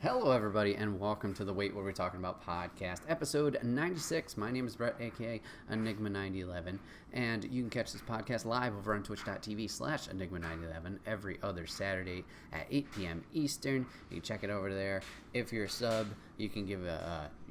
Hello, everybody, and welcome to the Wait What Are We Talking About podcast, episode 96. My name is Bret, aka Enigma9011, and you can catch this podcast live over on twitch.tv/Enigma9011 every other Saturday at 8 p.m. Eastern. You can check it over there. If you're a sub, you can you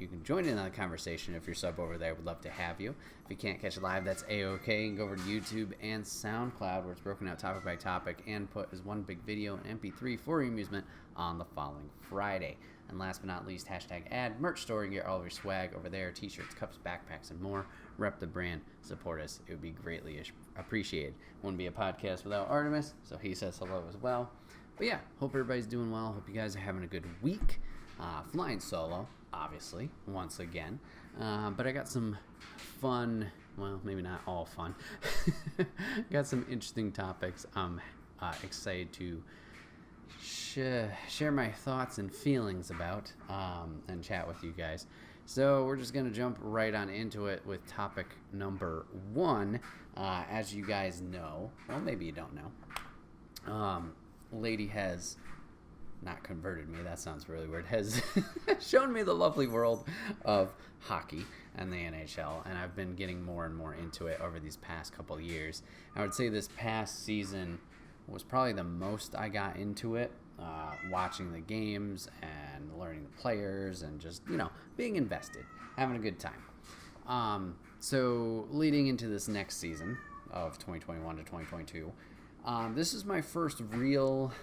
can join in on the conversation. If you're a sub over there, we'd love to have you. If you can't catch it live, that's a-okay. You can go over to YouTube and SoundCloud, where it's broken out topic by topic and put as one big video and MP3 for your amusement on the following Friday. And last but not least, hashtag ad merch store. You get all of your swag over there, t-shirts, cups, backpacks, and more. Rep the brand, support us. It would be greatly appreciated. Wouldn't be a podcast without Artemis, so he says hello as well. But yeah, hope everybody's doing well. Hope you guys are having a good week. Flying solo, obviously, once again. But I got some fun, well, maybe not all fun. Got some interesting topics I'm excited to share my thoughts and feelings about and chat with you guys. So we're just going to jump right on into it with topic number one. As you guys know, well, maybe you don't know, lady has not converted me, that sounds really weird, has shown me the lovely world of hockey and the NHL, and I've been getting more and more into it over these past couple years. I would say this past season was probably the most I got into it, watching the games and learning the players and just, being invested, having a good time. So leading into this next season of 2021 to 2022, this is my first real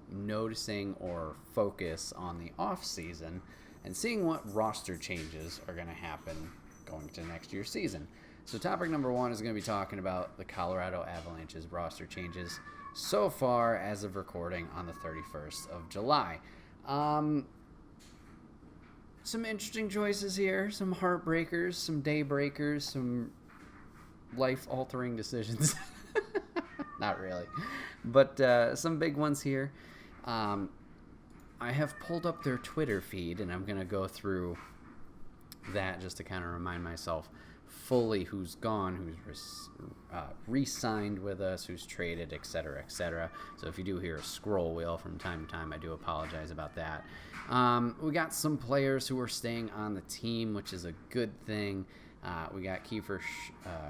noticing or focus on the off season and seeing what roster changes are going to happen going to next year's season. So topic number one is going to be talking about the Colorado Avalanche's roster changes so far as of recording on the 31st of July. Some interesting choices here, some heartbreakers, some daybreakers, some life-altering decisions. Not really, but some big ones here. I have pulled up their Twitter feed, and I'm going to go through that just to kind of remind myself fully who's gone, who's re-signed with us, who's traded, etc., etc. So if you do hear a scroll wheel from time to time, I do apologize about that. We got some players who are staying on the team, which is a good thing. We got Kiefer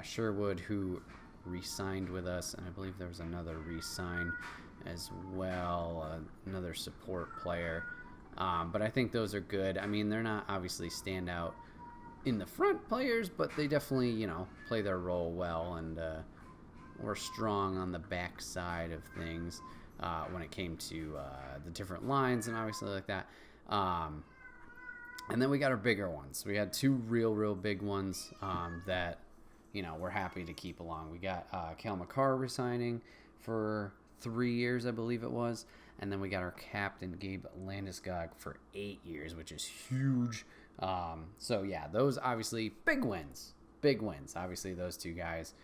Sherwood, who re-signed with us, and I believe there was another re-sign as well, another support player. But I think those are good. I mean, they're not obviously standout in the front players, but they definitely, play their role well, and were strong on the back side of things when it came to the different lines and obviously like that. And then we got our bigger ones. We had two real big ones that, we're happy to keep along. We got Cale Makar resigning for 3 years, I believe it was. And then we got our captain, Gabe Landeskog, for 8 years, which is huge. So, yeah, those obviously big wins. Big wins. Obviously, those two guys,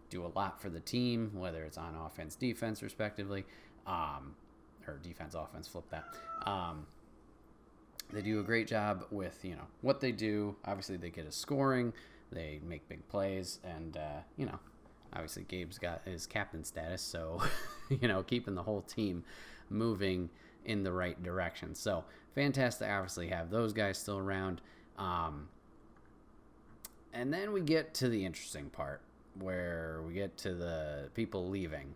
do a lot for the team, whether it's on offense, defense, respectively. Or defense, offense, flip that. They do a great job with, what they do. Obviously, they get us scoring. They make big plays. And, obviously Gabe's got his captain status. So, keeping the whole team moving in the right direction. So, fantastic, obviously, have those guys still around. And then we get to the interesting part, where we get to the people leaving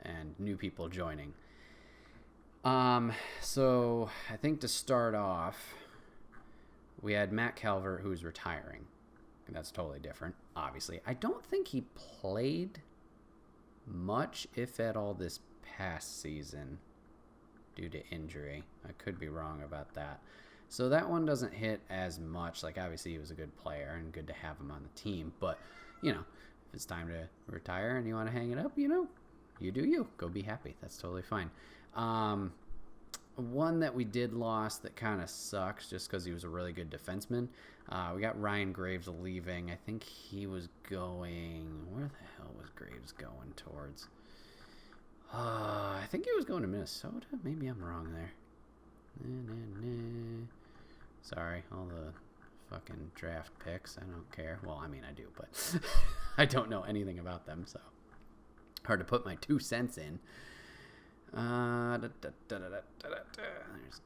and new people joining. So I think to start off, we had Matt Calvert, who's retiring. And that's totally different, obviously. I don't think he played much, if at all, this past season due to injury. I could be wrong about that. So that one doesn't hit as much. Like, obviously, he was a good player and good to have him on the team. But, if it's time to retire and you want to hang it up, you do you. Go be happy. That's totally fine. One that we did lost that kind of sucks just because he was a really good defenseman. We got Ryan Graves leaving. I think he was going... Where the hell was Graves going towards? I think he was going to Minnesota. Maybe I'm wrong there. Sorry, all the fucking draft picks. I don't care. Well, I mean, I do, but I don't know anything about them, so hard to put my 2 cents in. There's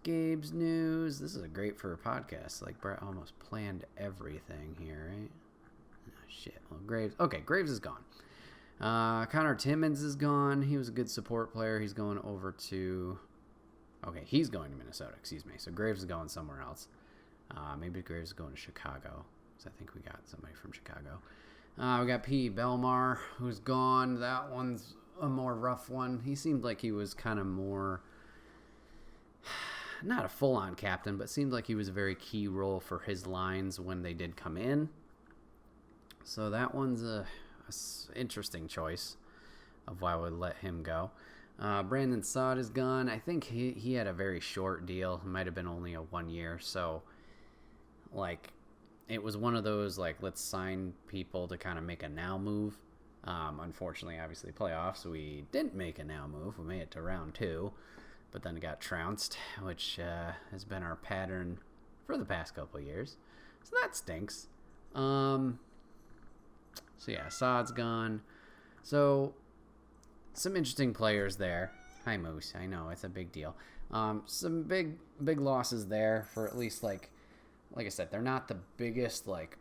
Gabe's news. This is a great for a podcast. Like, Bret almost planned everything here, right? Oh, shit. Well, Graves is gone. Connor Timmins is gone. He was a good support player. He's going over to... Okay, he's going to Minnesota, excuse me. So Graves is going somewhere else. Maybe Graves is going to Chicago. So I think we got somebody from Chicago. We got P. Belmar, who's gone. That one's a more rough one. He seemed like he was kind of more... Not a full-on captain, but seemed like he was a very key role for his lines when they did come in. So that one's a interesting choice of why I would let him go. Brandon Saad is gone. I think he had a very short deal. It might have been only a 1 year. So, like, it was one of those, like, let's sign people to kind of make a now move. Unfortunately, obviously, playoffs, we didn't make a now move. We made it to round 2, but then got trounced, which has been our pattern for the past couple of years. So that stinks. So, yeah, Saad's gone. So... Some interesting players there. Hi, Moose. I know, it's a big deal. Some big losses there for at least, like I said, they're not the biggest, like,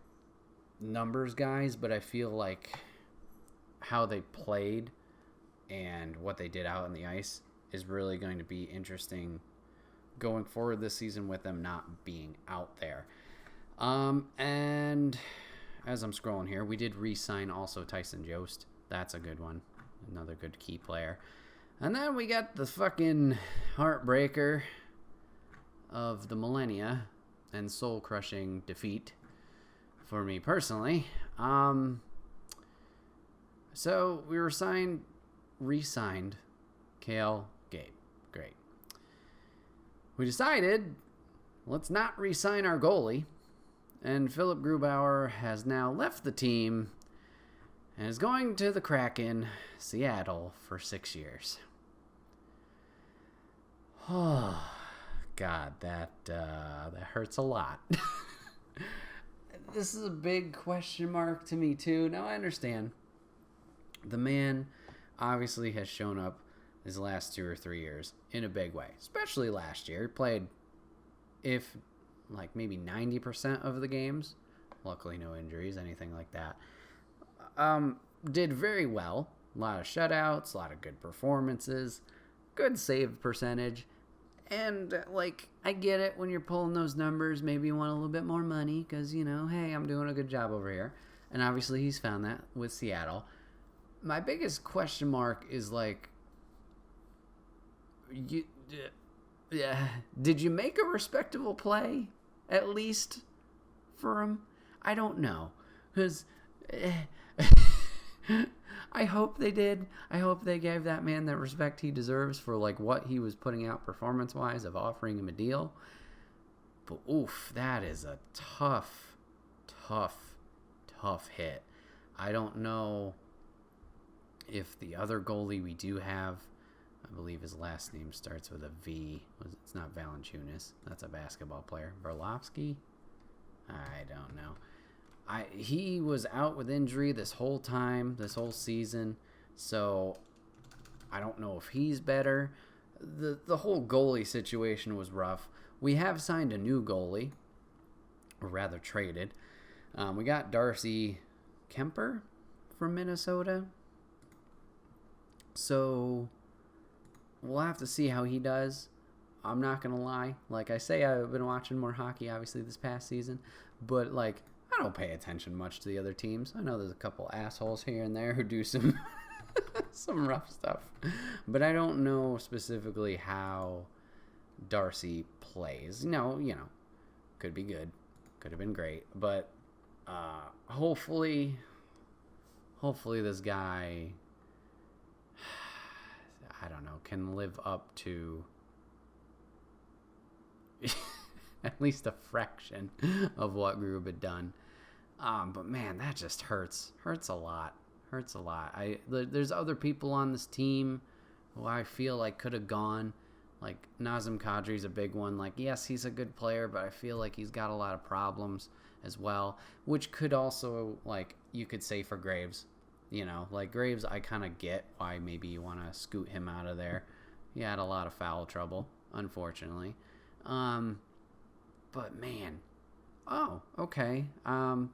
numbers guys, but I feel like how they played and what they did out on the ice is really going to be interesting going forward this season with them not being out there. And as I'm scrolling here, we did re-sign also Tyson Jost. That's a good one. Another good key player. And then we got the fucking heartbreaker of the millennia and soul-crushing defeat for me personally. So we re-signed Cale Gabe. Great. We decided, let's not re-sign our goalie. And Philip Grubauer has now left the team and is going to the Kraken, Seattle, for 6 years. Oh, God, that hurts a lot. This is a big question mark to me, too. Now, I understand. The man obviously has shown up his last 2 or 3 years in a big way, especially last year. He played, maybe 90% of the games. Luckily, no injuries, anything like that. Did very well. A lot of shutouts, a lot of good performances, good save percentage. And, I get it when you're pulling those numbers. Maybe you want a little bit more money because, hey, I'm doing a good job over here. And obviously he's found that with Seattle. My biggest question mark is, did you make a respectable play, at least, for him? I don't know. Because... I hope they did. I hope they gave that man that respect he deserves for what he was putting out performance-wise of offering him a deal. But oof, that is a tough hit. I don't know if the other goalie we do have, I believe his last name starts with a V. It's not Valanciunas. That's a basketball player. Berlovsky? I don't know. He was out with injury this whole time, this whole season, so I don't know if he's better. The whole goalie situation was rough. We have signed a new goalie, or rather traded. We got Darcy Kemper from Minnesota, so we'll have to see how he does. I'm not going to lie. Like I say, I've been watching more hockey, obviously, this past season, but, I don't pay attention much to the other teams. I know there's a couple assholes here and there who do some some rough stuff. But I don't know specifically how Darcy plays. No, could be good. Could have been great. But hopefully this guy, I don't know, can live up to at least a fraction of what Grube had done. But man, that just hurts a lot. There's other people on this team who I feel like could have gone. Nazem Kadri's a big one. Yes, he's a good player, but I feel like he's got a lot of problems as well, which could also, you could say for Graves. Graves, I kind of get why maybe you want to scoot him out of there. He had a lot of foul trouble, unfortunately. But man, oh, okay.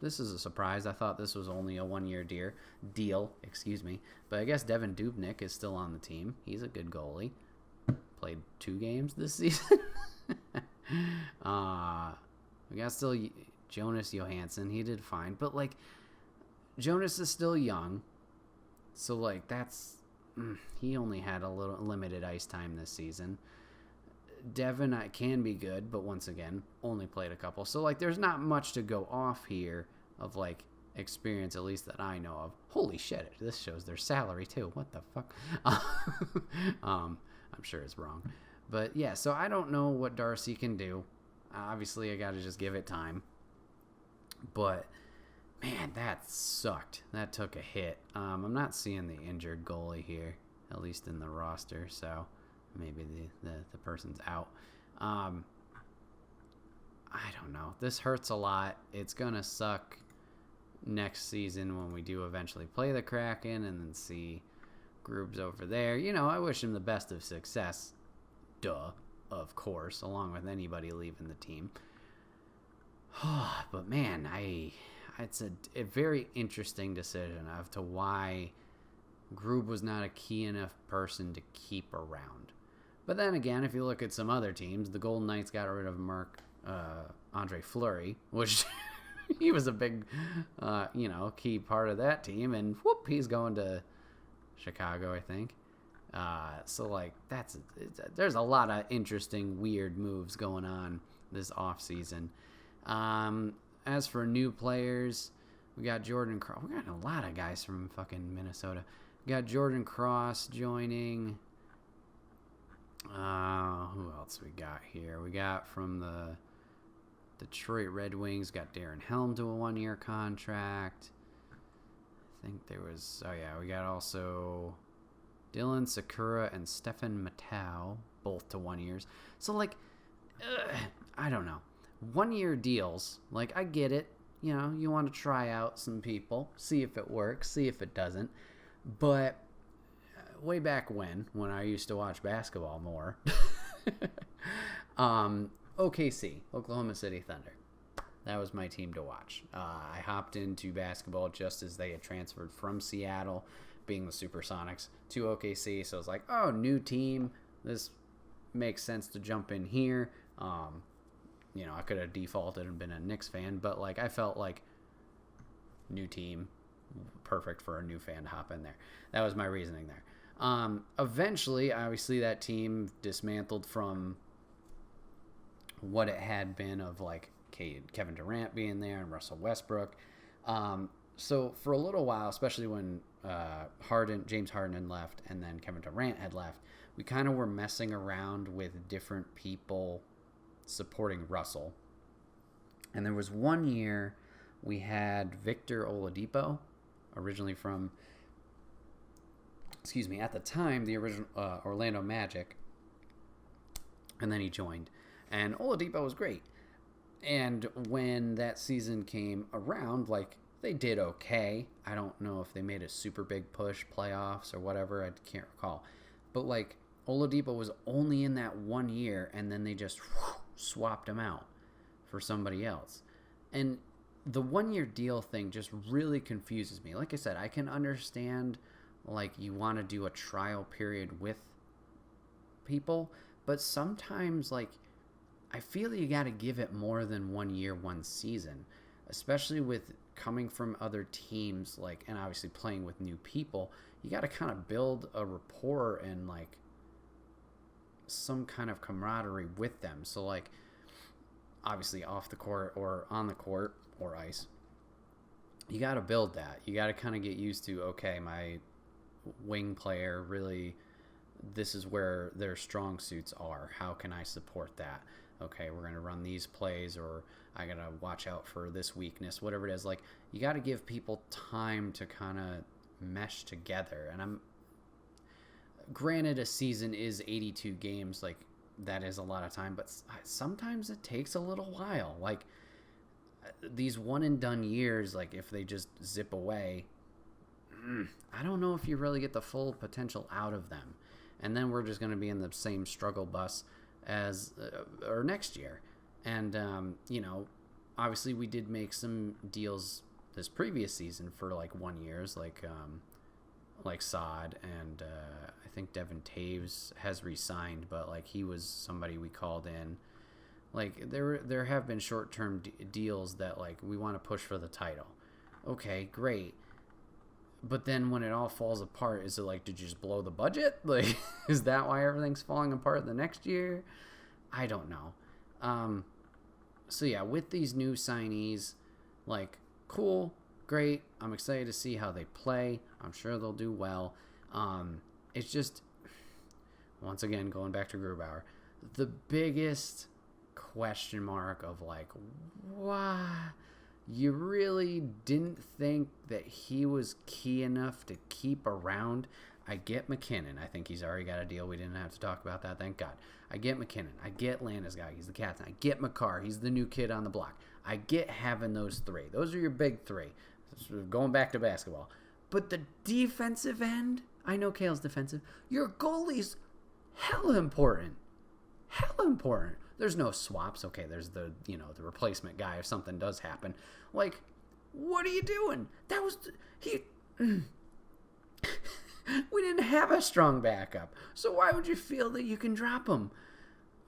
This is a surprise. I thought this was only a 1-year deal. Excuse me. But I guess Devin Dubnyk is still on the team. He's a good goalie. Played 2 games this season. We got still Jonas Johansson. He did fine, but like Jonas is still young, so like he only had a little limited ice time this season. Devin can be good, but once again, only played a couple. So, like, there's not much to go off here of, like, experience, at least that I know of. Holy shit, this shows their salary, too. What the fuck? I'm sure it's wrong. But, yeah, so I don't know what Darcy can do. Obviously, I got to just give it time. But, man, that sucked. That took a hit. I'm not seeing the injured goalie here, at least in the roster, so... Maybe the person's out. I don't know. This hurts a lot. It's going to suck next season when we do eventually play the Kraken and then see Grub's over there. You know, I wish him the best of success. Duh, of course, along with anybody leaving the team. But man, it's a very interesting decision as to why Grub was not a key enough person to keep around. But then again, if you look at some other teams, the Golden Knights got rid of Andre Fleury, which he was a big, key part of that team, and whoop, he's going to Chicago, I think. So like there's a lot of interesting, weird moves going on this offseason. As for new players, we got Jordan Cross. We got a lot of guys from fucking Minnesota. We got Jordan Cross joining. Who else we got here? We got from the Detroit Red Wings, got Darren Helm to a 1-year contract. I think there was... Oh, yeah, we got also Dylan Sakura and Stefan Matau, both to 1 years. So, like, I don't know. 1-year deals, like, I get it. You know, you want to try out some people, see if it works, see if it doesn't. But way back when I used to watch basketball more, OKC, Oklahoma City Thunder. That was my team to watch. I hopped into basketball just as they had transferred from Seattle, being the Supersonics, to OKC. So I was like, oh, new team. This makes sense to jump in here. I could have defaulted and been a Knicks fan, but like I felt like new team, perfect for a new fan to hop in there. That was my reasoning there. Eventually, obviously, that team dismantled from what it had been of like Kevin Durant being there and Russell Westbrook. So for a little while, especially when James Harden had left and then Kevin Durant had left, we kind of were messing around with different people supporting Russell. And there was 1 year we had Victor Oladipo, originally from, at the time, the original Orlando Magic. And then he joined. And Oladipo was great. And when that season came around, like, they did okay. I don't know if they made a super big push, playoffs or whatever. I can't recall. But, like, Oladipo was only in that 1 year, and then they just swapped him out for somebody else. And the 1 year deal thing just really confuses me. Like I said, I can understand, like, you want to do a trial period with people, but sometimes, like, I feel you got to give it more than 1 year, one season, especially with coming from other teams, like, and obviously playing with new people. You got to kind of build a rapport and, like, some kind of camaraderie with them. So, like, obviously off the court or on the court or ice, you got to build that. You got to kind of get used to, okay, my wing player really, this is where their strong suits are. How can I support that? Okay, we're going to run these plays, or I got to watch out for this weakness, whatever it is. Like, you got to give people time to kind of mesh together. And granted, a season is 82 games, like, that is a lot of time, but sometimes it takes a little while. Like, these one and done years, like, if they just zip away, I don't know if you really get the full potential out of them. and then we're just going to be in the same struggle bus as or next year. And obviously we did make some deals this previous season for like 1 years, like Sod, and I think Devin Taves has re-signed, but like he was somebody we called in. Like there have been short-term deals that like we want to push for the title. Okay, great. But then when it all falls apart, is it like, did you just blow the budget? Like, is that why everything's falling apart the next year? I don't know. So yeah, with these new signees, like, cool, great. I'm excited to see how they play. I'm sure they'll do well. It's just, once again, going back to Grubauer, the biggest question mark of like, why? You really didn't think that he was key enough to keep around? I get McKinnon. I think he's already got a deal. We didn't have to talk about that, thank God. I get McKinnon. I get Landeskog. He's the captain. I get McCarr. He's the new kid on the block. I get having those three. Those are your big three. Going back to basketball. But the defensive end, I know Kale's defensive. Your goalie's hella important. Hella important. There's no swaps. Okay, there's the replacement guy if something does happen. Like, what are you doing? That was we didn't have a strong backup. So why would you feel that you can drop him?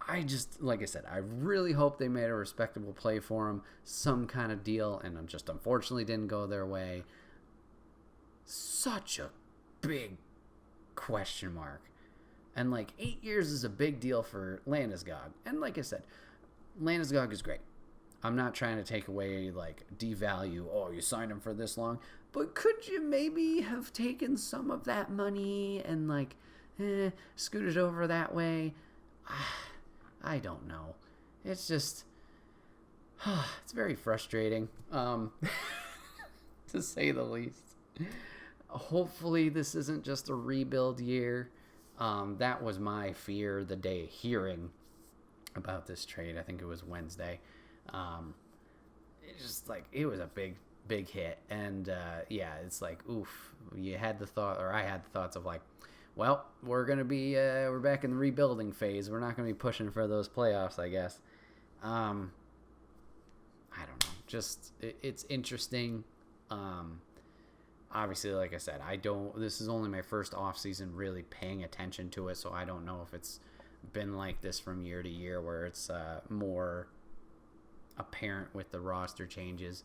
I just, like I said, I really hope they made a respectable play for him, some kind of deal, and it just unfortunately didn't go their way. Such a big question mark. And, like, 8 years is a big deal for Landeskog. And like I said, Landeskog is great. I'm not trying to take away, like, devalue, oh, you signed him for this long. But could you maybe have taken some of that money and, like, scooted over that way? I don't know. It's just, it's very frustrating, to say the least. Hopefully this isn't just a rebuild year. That was my fear the day hearing about this trade. I think it was Wednesday. It's just like, it was a big hit. And, it's like, oof, you had the thought, or I had the thoughts of like, well, we're back in the rebuilding phase. We're not going to be pushing for those playoffs, I guess. I don't know. Just, it's interesting. Obviously, like I said, this is only my first off season really paying attention to it, so I don't know if it's been like this from year to year where it's more apparent with the roster changes.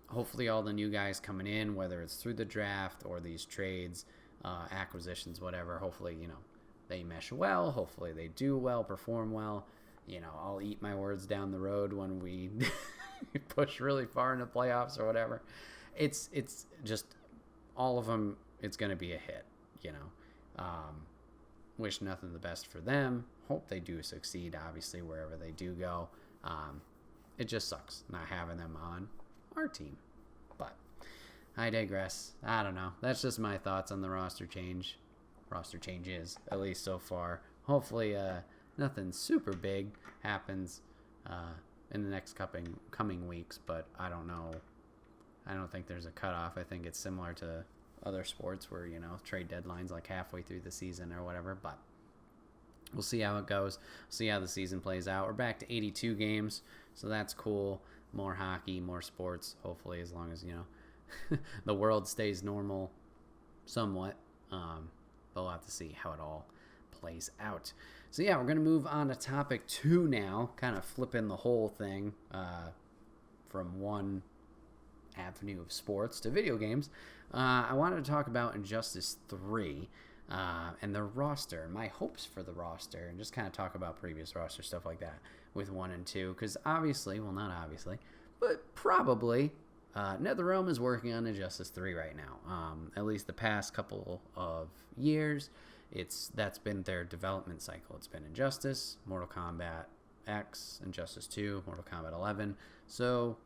Hopefully all the new guys coming in, whether it's through the draft or these trades, acquisitions, whatever, hopefully, they mesh well. Hopefully they do well, perform well. I'll eat my words down the road when we push really far in the playoffs or whatever. It's just all of them. It's going to be a hit, wish nothing the best for them. Hope they do succeed, obviously, wherever they do go. It just sucks not having them on our team. But I digress. I don't know. That's just my thoughts on the roster changes, at least so far. Hopefully nothing super big happens in the next coming weeks, but I don't know. I don't think there's a cutoff. I think it's similar to other sports where, trade deadlines like halfway through the season or whatever, but we'll see how it goes. See how the season plays out. We're back to 82 games, so that's cool. More hockey, more sports, hopefully, as long as, the world stays normal somewhat. But we'll have to see how it all plays out. So, yeah, we're going to move on to topic 2 now, kind of flipping the whole thing from one avenue of sports to video games. I wanted to talk about Injustice 3 and the roster, my hopes for the roster, and just kind of talk about previous roster stuff like that with 1 and 2, because obviously, well, not obviously, but probably NetherRealm is working on Injustice 3 right now. At least the past couple of years, that's been their development cycle. It's been Injustice, Mortal Kombat X, Injustice 2, Mortal Kombat 11, so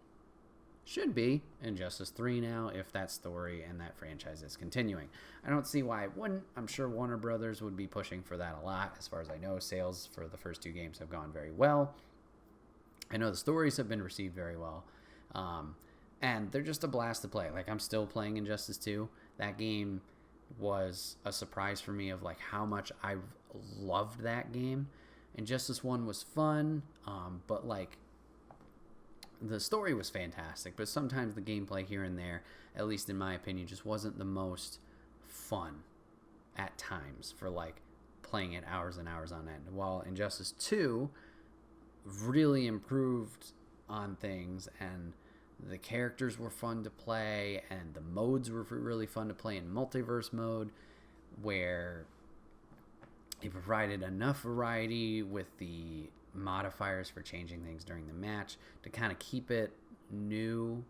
should be Injustice 3 now if that story and that franchise is continuing. I don't see why it wouldn't. I'm sure Warner Brothers would be pushing for that a lot. As far as I know, sales for the first 2 games have gone very well. I know the stories have been received very well. And they're just a blast to play. Like, I'm still playing Injustice 2. That game was a surprise for me of like how much I loved that game. Injustice 1 was fun, but like the story was fantastic, but sometimes the gameplay here and there, at least in my opinion, just wasn't the most fun at times for like playing it hours and hours on end. While Injustice 2 really improved on things, and the characters were fun to play, and the modes were really fun to play in multiverse mode, where it provided enough variety with the modifiers for changing things during the match to kind of keep it new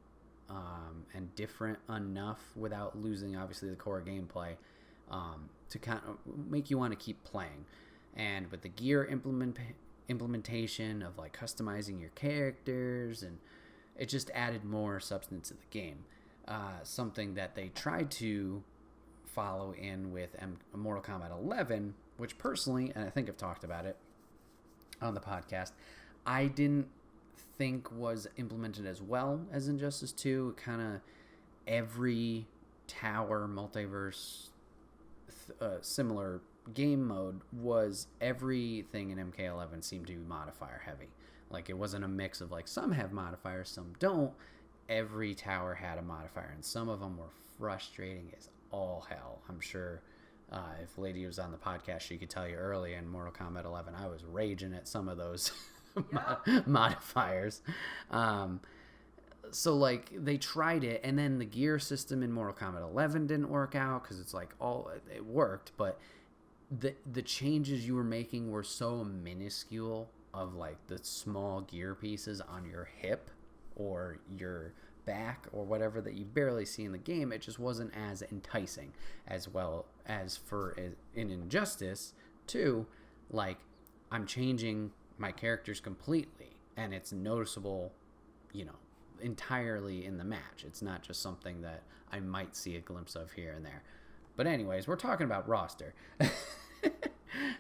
and different enough without losing, obviously, the core gameplay, to kind of make you want to keep playing. And with the gear implementation of like customizing your characters, and it just added more substance to the game. Something that they tried to follow in with Mortal Kombat 11, which personally, and I think I've talked about it on the podcast, I didn't think was implemented as well as Injustice 2. Kind of every tower multiverse similar game mode was everything in MK11 seemed to be modifier heavy. Like it wasn't a mix of like some have modifiers, some don't. Every tower had a modifier, and some of them were frustrating as all hell. I'm sure if Lady was on the podcast, she could tell you early in Mortal Kombat 11, I was raging at some of those modifiers. So like they tried it, and then the gear system in Mortal Kombat 11 didn't work out because it's like it worked, but the changes you were making were so minuscule, of like the small gear pieces on your hip or your back or whatever that you barely see in the game. It just wasn't as enticing as well as for in Injustice 2. Like I'm changing my characters completely, and it's noticeable, entirely in the match. It's not just something that I might see a glimpse of here and there. But anyways, we're talking about roster.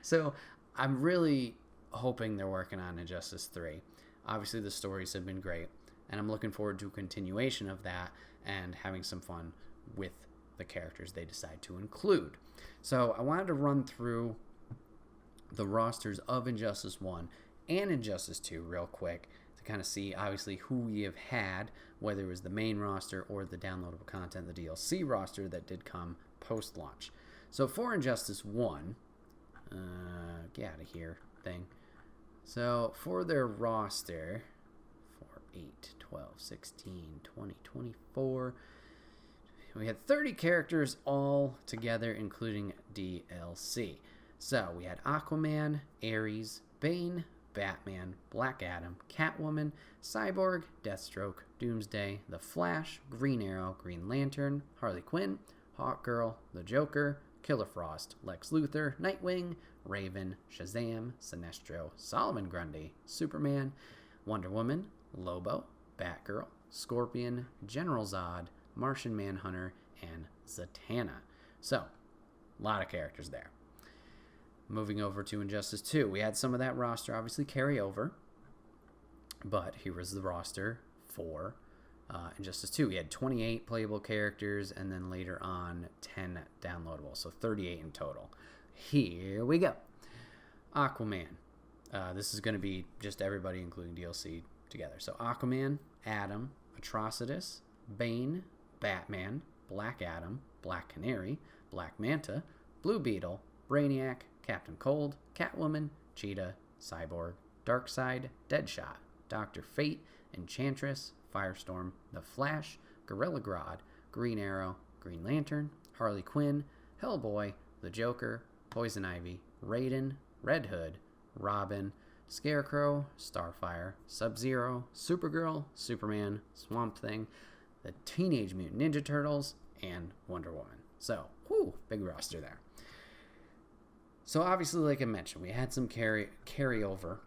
So I'm really hoping they're working on Injustice 3. Obviously the stories have been great, and I'm looking forward to a continuation of that and having some fun with the characters they decide to include. So I wanted to run through the rosters of Injustice 1 and Injustice 2 real quick to kind of see, obviously, who we have had, whether it was the main roster or the downloadable content, the DLC roster that did come post-launch. So for Injustice 1, get out of here thing. So for their roster, 4, 8, 12, 16, 20, 24, we had 30 characters all together, including DLC. So we had Aquaman, Ares, Bane, Batman, Black Adam, Catwoman, Cyborg, Deathstroke, Doomsday, The Flash, Green Arrow, Green Lantern, Harley Quinn, Hawkgirl, The Joker, Killer Frost, Lex Luthor, Nightwing, Raven, Shazam, Sinestro, Solomon Grundy, Superman, Wonder Woman, Lobo, Batgirl, Scorpion, General Zod, Martian Manhunter, and Zatanna. So, a lot of characters there. Moving over to Injustice 2, we had some of that roster obviously carry over, but here was the roster for Injustice 2. We had 28 playable characters, and then later on 10 downloadable, so 38 in total. Here we go. Aquaman. This is going to be just everybody, including DLC, together. So Aquaman, Adam, Atrocitus, Bane, Batman, Black Adam, Black Canary, Black Manta, Blue Beetle, Brainiac, Captain Cold, Catwoman, Cheetah, Cyborg, Darkseid, Deadshot, Dr. Fate, Enchantress, Firestorm, The Flash, Gorilla Grodd, Green Arrow, Green Lantern, Harley Quinn, Hellboy, The Joker, Poison Ivy, Raiden, Red Hood, Robin, Scarecrow, Starfire, Sub-Zero, Supergirl, Superman, Swamp Thing, the Teenage Mutant Ninja Turtles, and Wonder Woman. So, big roster there. So obviously, like I mentioned, we had some carryover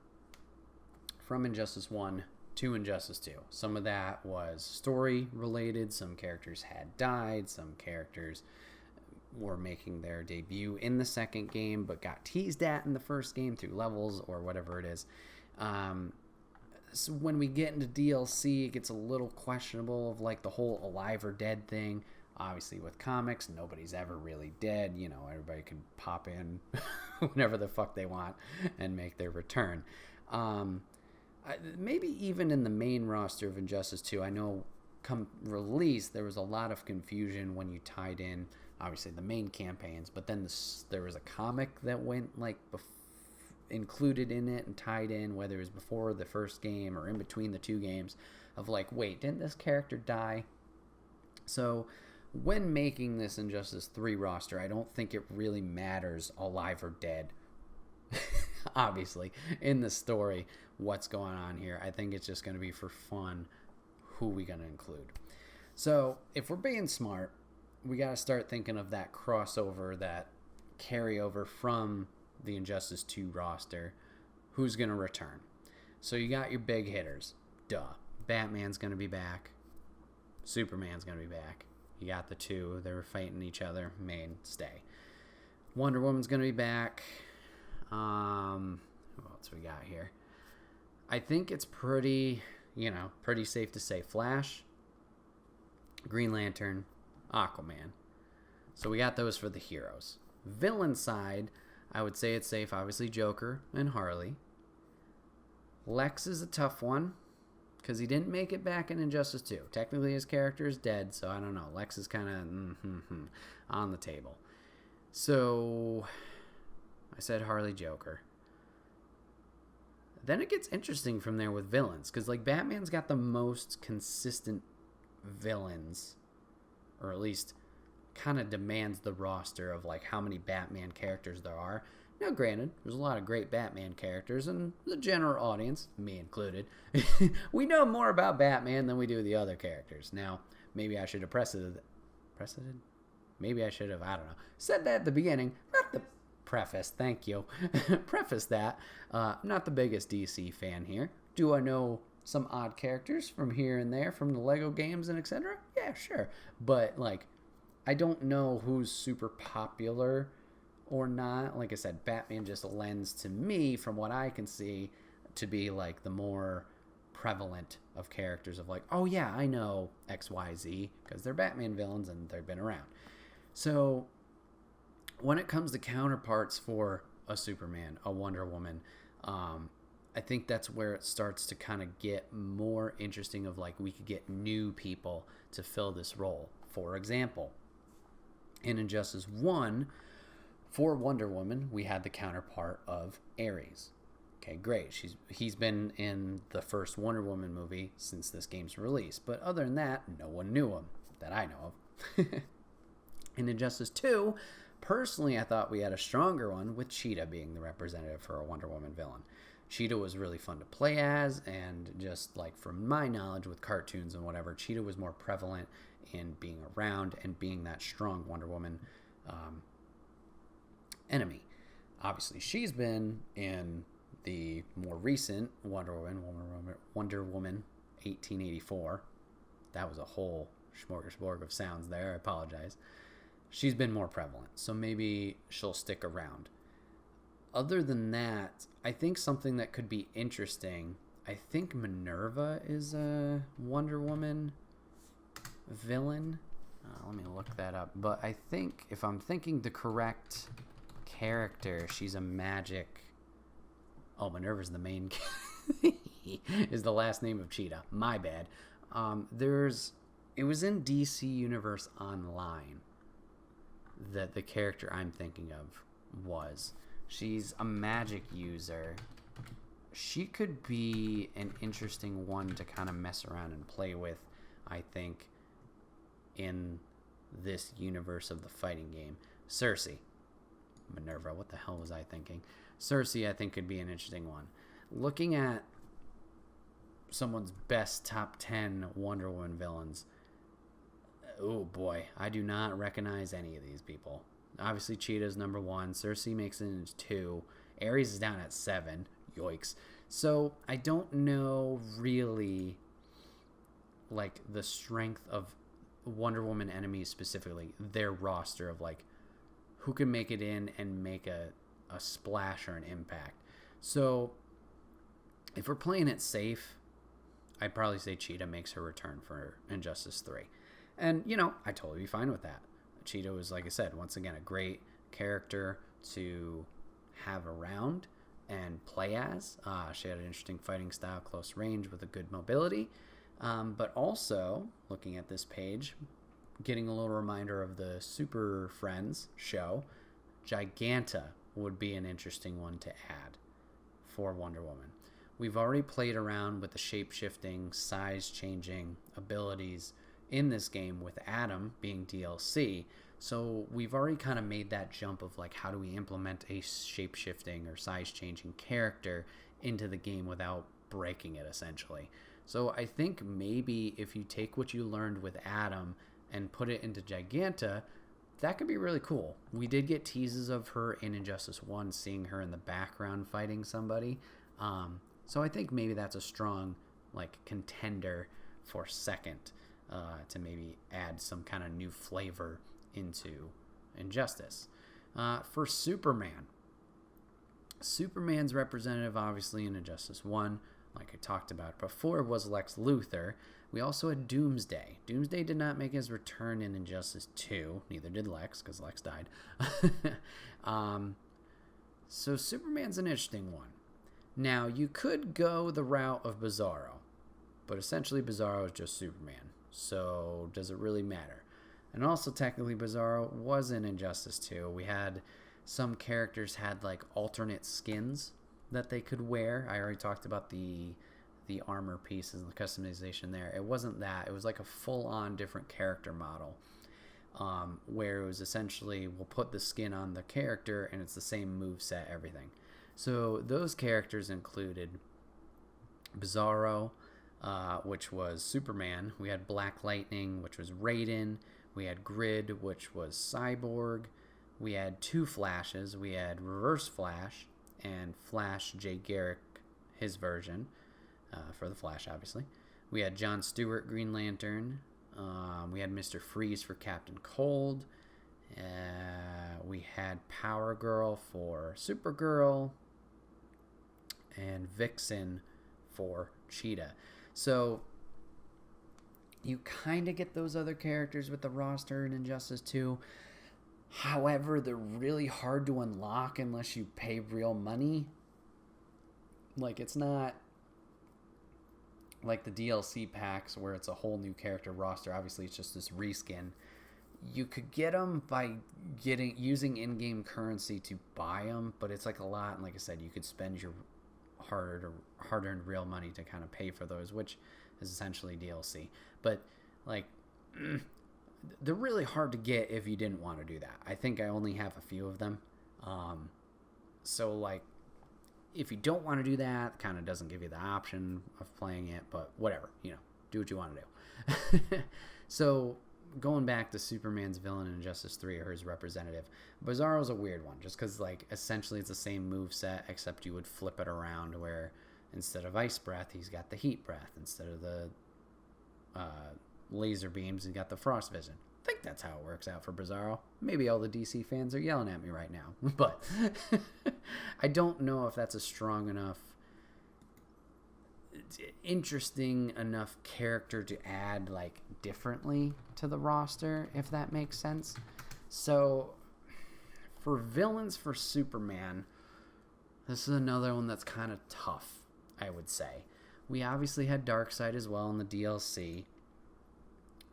from Injustice 1 to Injustice 2. Some of that was story related. Some characters had died. Some characters were making their debut in the second game but got teased at in the first game through levels or whatever it is. So when we get into DLC, it gets a little questionable of like the whole alive or dead thing. Obviously, with comics, nobody's ever really dead. You know, everybody can pop in whenever the fuck they want and make their return. Maybe even in the main roster of Injustice 2, I know come release, there was a lot of confusion when you tied in, obviously, the main campaigns, but then there was a comic that went, like, included in it and tied in, whether it was before the first game or in between the two games, of like, wait, didn't this character die? So when making this Injustice 3 roster, I don't think it really matters alive or dead. Obviously, in the story, what's going on here. I think it's just going to be for fun who we going to include. So if we're being smart, we got to start thinking of that crossover, that carryover from the Injustice 2 roster. Who's going to return? So you got your big hitters. Duh. Batman's going to be back. Superman's going to be back. You got the two. They were fighting each other. Mainstay. Wonder Woman's going to be back. Who else we got here? I think it's pretty safe to say Flash, Green Lantern, Aquaman. So we got those for the heroes. Villain side, I would say it's safe. Obviously, Joker and Harley. Lex is a tough one because he didn't make it back in Injustice 2. Technically, his character is dead, so I don't know. Lex is kind of on the table. So I said Harley, Joker. Then it gets interesting from there with villains, because like Batman's got the most consistent villains, or at least kind of demands the roster of like how many Batman characters there are. Now, granted, there's a lot of great Batman characters, and the general audience, me included, we know more about Batman than we do the other characters. Now, maybe I should have Maybe I should have, I don't know, said that at the beginning. Not the preface, thank you. Preface that. Not the biggest DC fan here. Do I know some odd characters from here and there, from the Lego games and etc.? Yeah, sure. But, like, I don't know who's super popular or not. Like I said, Batman just lends to me, from what I can see, to be like the more prevalent of characters of like, oh yeah, I know XYZ because they're Batman villains and they've been around. So when it comes to counterparts for a Superman, a Wonder Woman, I think that's where it starts to kind of get more interesting of like we could get new people to fill this role. For example, in Injustice 1, for Wonder Woman, we had the counterpart of Ares. Okay, great. He's been in the first Wonder Woman movie since this game's release. But other than that, no one knew him that I know of. In Injustice 2, personally, I thought we had a stronger one with Cheetah being the representative for a Wonder Woman villain. Cheetah was really fun to play as, and just like from my knowledge with cartoons and whatever, Cheetah was more prevalent in being around and being that strong Wonder Woman enemy. Obviously, she's been in the more recent Wonder Woman 1884. That was a whole smorgasbord of sounds there. I apologize. She's been more prevalent, so maybe she'll stick around. Other than that, I think something that could be interesting, I think Minerva is a Wonder Woman villain. Let me look that up. But I think, if I'm thinking the correct character, she's a magic... Oh, Minerva's the main... is the last name of Cheetah. My bad. It was in DC Universe Online that the character I'm thinking of was. She's a magic user. She could be an interesting one to kind of mess around and play with, I think, in this universe of the fighting game. Cersei. Minerva, what the hell was I thinking? Cersei, I think, could be an interesting one. Looking at someone's best top 10 Wonder Woman villains, oh boy, I do not recognize any of these people. Obviously, Cheetah's number 1. Cersei makes it into 2. Ares is down at 7. Yoicks. So, I don't know really, like, the strength of Wonder Woman enemies specifically. Their roster of, like, who can make it in and make a splash or an impact. So, if we're playing it safe, I'd probably say Cheetah makes her return for Injustice 3. And, I'd totally be fine with that. Cheetah was, like I said, once again, a great character to have around and play as. She had an interesting fighting style, close range with a good mobility. But also, looking at this page, getting a little reminder of the Super Friends show, Giganta would be an interesting one to add for Wonder Woman. We've already played around with the shape-shifting, size-changing abilities in this game with Adam being DLC. So we've already kind of made that jump of like, how do we implement a shape-shifting or size-changing character into the game without breaking it, essentially. So I think maybe if you take what you learned with Adam and put it into Giganta, that could be really cool. We did get teases of her in Injustice 1, seeing her in the background fighting somebody. So I think maybe that's a strong contender for second to maybe add some kind of new flavor into Injustice. For Superman. Superman's representative, obviously, in Injustice 1, like I talked about before, was Lex Luthor. We also had Doomsday. Doomsday did not make his return in Injustice 2. Neither did Lex, because Lex died. So Superman's an interesting one. Now, you could go the route of Bizarro, but essentially Bizarro is just Superman. So does it really matter? And also, technically, Bizarro was in Injustice 2. We had some characters had alternate skins that they could wear. I already talked about the armor pieces and the customization there. It wasn't that. It was like a full-on different character model, where it was essentially, we'll put the skin on the character and it's the same moveset, everything. So those characters included Bizarro, which was Superman. We had Black Lightning, which was Raiden. We had Grid, which was Cyborg. We had two Flashes. We had Reverse Flash and Flash Jay Garrick, his version, for the Flash, obviously. We had John Stewart, Green Lantern. We had Mr. Freeze for Captain Cold. We had Power Girl for Supergirl. And Vixen for Cheetah. So you kind of get those other characters with the roster in Injustice 2. However, they're really hard to unlock unless you pay real money. It's not like the DLC packs where it's a whole new character roster. Obviously, it's just this reskin. You could get them by using in-game currency to buy them, but it's a lot. And like I said, you could spend your hard-earned real money to kind of pay for those, which is essentially DLC. But they're really hard to get if you didn't want to do that. I think I only have a few of them. So if you don't want to do that, kind of doesn't give you the option of playing it, but whatever, do what you want to do. So going back to Superman's villain in Injustice 3, or his representative, Bizarro's a weird one, just because essentially it's the same moveset, except you would flip it around where instead of ice breath, he's got the heat breath. Instead of the laser beams, he's got the frost vision. I think that's how it works out for Bizarro. Maybe all the DC fans are yelling at me right now, but I don't know if that's a strong enough, interesting enough character to add differently to the roster, if that makes sense. So for villains for Superman, this is another one that's kind of tough, I would say. We obviously had Darkseid as well in the DLC.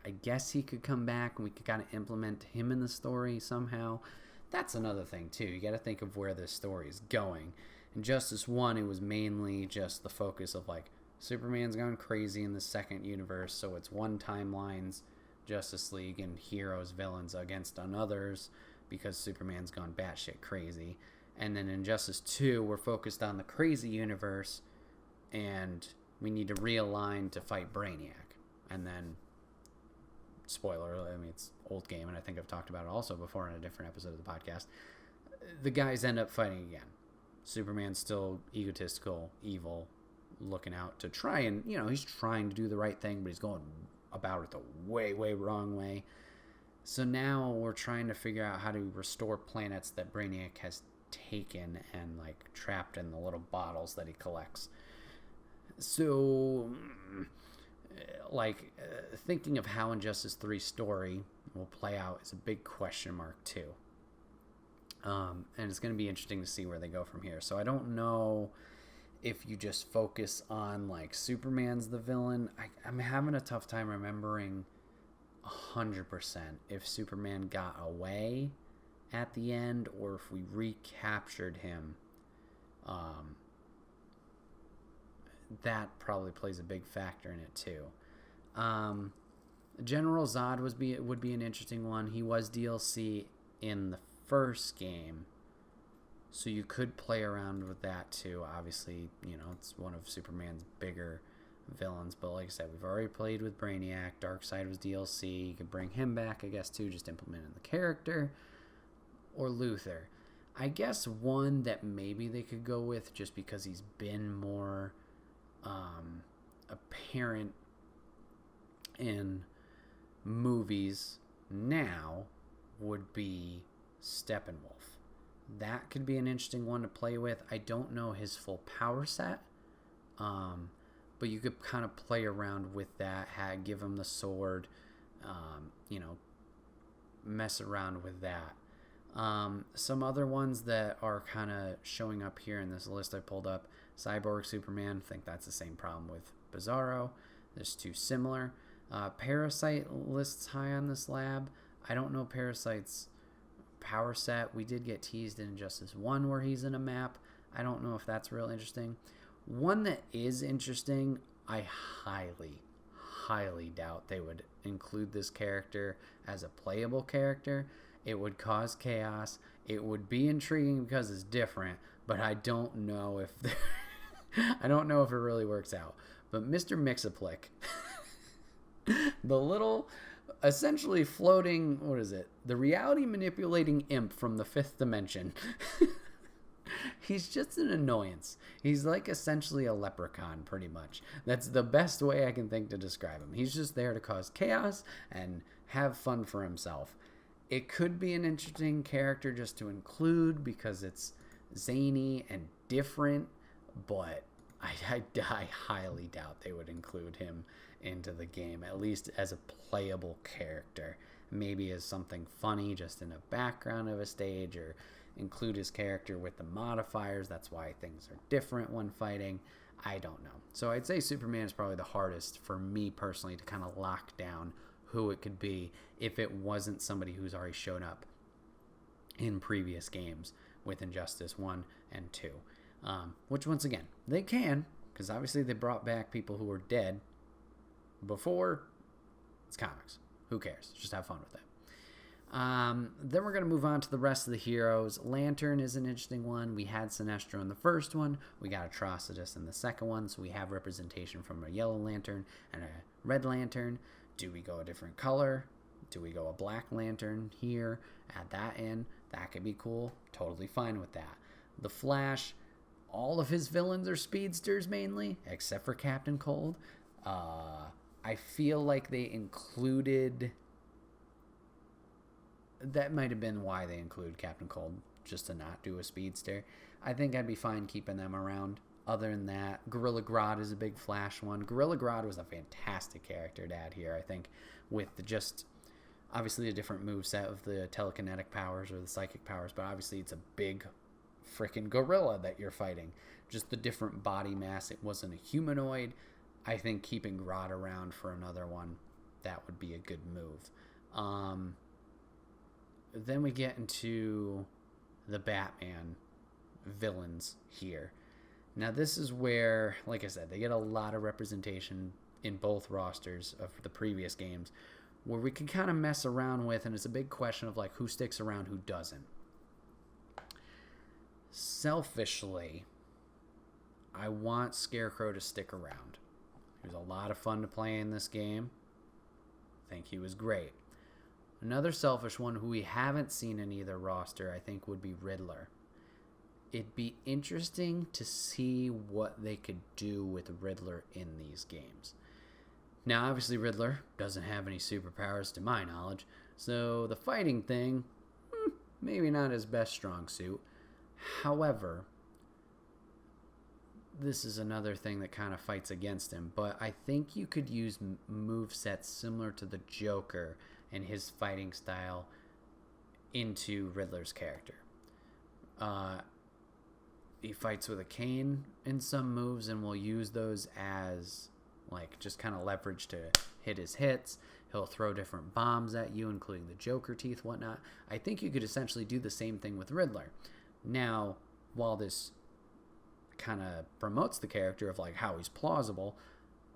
I guess he could come back and we could kind of implement him in the story somehow. That's another thing too. You got to think of where this story is going. In Justice 1, it was mainly just the focus of Superman's gone crazy in the second universe, so it's one timeline's Justice League and heroes, villains against others because Superman's gone batshit crazy. And then in Justice 2, we're focused on the crazy universe and we need to realign to fight Brainiac. And then, spoiler, it's old game, and I think I've talked about it also before in a different episode of the podcast. The guys end up fighting again. Superman's still egotistical, evil, looking out to try and, he's trying to do the right thing, but he's going about it the way, way wrong way. So now we're trying to figure out how to restore planets that Brainiac has taken and trapped in the little bottles that he collects. So thinking of how Injustice 3's story will play out is a big question mark too. And it's going to be interesting to see where they go from here. So I don't know if you just focus on like Superman's the villain. I'm having a tough time remembering 100% if Superman got away at the end or if we recaptured him. That probably plays a big factor in it too. General Zod would be an interesting one. He was DLC in the first game, so you could play around with that too. Obviously, it's one of Superman's bigger villains, but like I said, we've already played with Brainiac. Darkseid was DLC. You could bring him back, I guess, too, just implementing the character. Or Luthor. I guess one that maybe they could go with just because he's been more apparent in movies now would be Steppenwolf. That could be an interesting one to play with. I don't know his full power set, but you could kind of play around with that, give him the sword, mess around with that. Some other ones that are kind of showing up here in this list I pulled up: Cyborg Superman. I think that's the same problem with Bizarro. There's two similar. Parasite lists high on this lab. I don't know Parasite's power set. We did get teased in Injustice 1 where he's in a map. I don't know if that's real interesting. One that is interesting, I highly doubt they would include this character as a playable character. It would cause chaos. It would be intriguing because it's different, but I don't know if I don't know if it really works out. But Mr. Mixaplex, the little, essentially floating, the reality manipulating imp from the fifth dimension. He's just an annoyance. He's like essentially a leprechaun, pretty much. That's the best way I can think to describe him. He's just there to cause chaos and have fun for himself. It could be an interesting character just to include because it's zany and different, but I highly doubt they would include him into the game, at least as a playable character. Maybe as something funny just in the background of a stage, or include his character with the modifiers. That's why things are different when fighting. I don't know. So I'd say Superman is probably the hardest for me personally to kind of lock down who it could be if it wasn't somebody who's already shown up in previous games with Injustice 1 and 2. Which, once again, they can, because obviously they brought back people who were dead before. It's comics. Who cares? Just have fun with it. Then we're going to move on to the rest of the heroes. Lantern is an interesting one. We had Sinestro in the first one. We got Atrocitus in the second one. So we have representation from a Yellow Lantern and a Red Lantern. Do we go a different color? Do we go a Black Lantern here? Add that in. That could be cool. Totally fine with that. The Flash, all of his villains are speedsters mainly, except for Captain Cold. I feel like they included... That might have been why they include Captain Cold, just to not do a speedster. I think I'd be fine keeping them around. Other than that, Gorilla Grodd is a big Flash one. Gorilla Grodd was a fantastic character to add here, I think, with just obviously a different moveset of the telekinetic powers or the psychic powers, but obviously it's a big freaking gorilla that you're fighting. Just the different body mass. It wasn't a humanoid. I think keeping Grodd around for another one, that would be a good move. Then we get into the Batman villains here. Now this is where, like I said, they get a lot of representation in both rosters of the previous games, where we can kind of mess around with, and it's a big question of like who sticks around, who doesn't. Selfishly, I want Scarecrow to stick around. He was a lot of fun to play in this game. I think he was great. Another selfish one who we haven't seen in either roster, I think, would be Riddler. It'd be interesting to see what they could do with Riddler in these games. Now, obviously, Riddler doesn't have any superpowers to my knowledge, so the fighting thing, maybe not his best strong suit. However, this is another thing that kind of fights against him, but I think you could use movesets similar to the Joker and his fighting style into Riddler's character. He fights with a cane in some moves, and will use those as like just kind of leverage to hit his hits. He'll throw different bombs at you, including the Joker teeth, whatnot. I think you could essentially do the same thing with Riddler. Now, while this kind of promotes the character of like how he's plausible,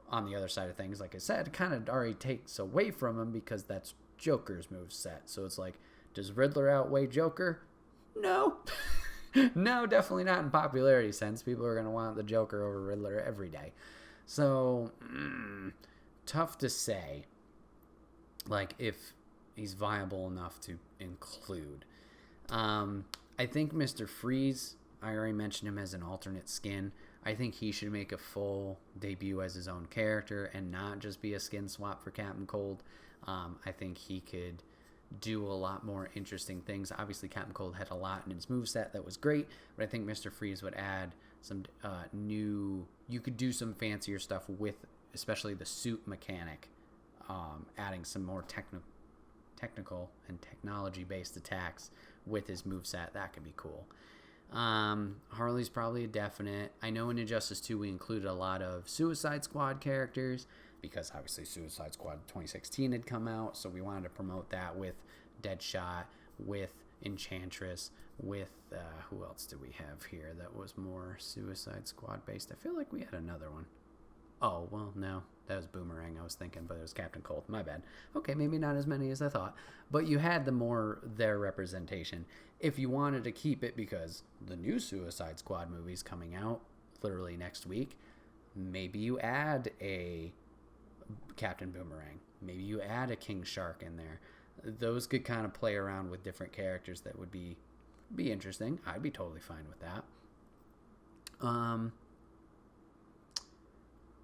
on the other side of things, like I said, kind of already takes away from him because that's Joker's moveset. So it's like, does Riddler outweigh Joker? No. No, definitely not in popularity sense. People are going to want the Joker over Riddler every day. So, tough to say, like, if he's viable enough to include. I think Mr. Freeze, I already mentioned him as an alternate skin. I think he should make a full debut as his own character and not just be a skin swap for Captain Cold. I think he could do a lot more interesting things. Obviously, Captain Cold had a lot in his moveset that was great, but I think Mr. Freeze would add some new... You could do some fancier stuff with, especially the suit mechanic, adding some more technical and technology-based attacks with his moveset. That could be cool. Harley's probably a definite. I know in Injustice 2 we included a lot of Suicide Squad characters because obviously Suicide Squad 2016 had come out, so we wanted to promote that with Deadshot, with Enchantress, with who else do we have here that was more Suicide Squad based? I feel like we had another one. Oh, well, no, that was Boomerang I was thinking, but it was Captain Cold. My bad. Okay, maybe not as many as I thought, but you had their representation. If you wanted to keep it because the new Suicide Squad movie's coming out literally next week, maybe you add a Captain Boomerang. Maybe you add a King Shark in there. Those could kind of play around with different characters that would be interesting. I'd be totally fine with that.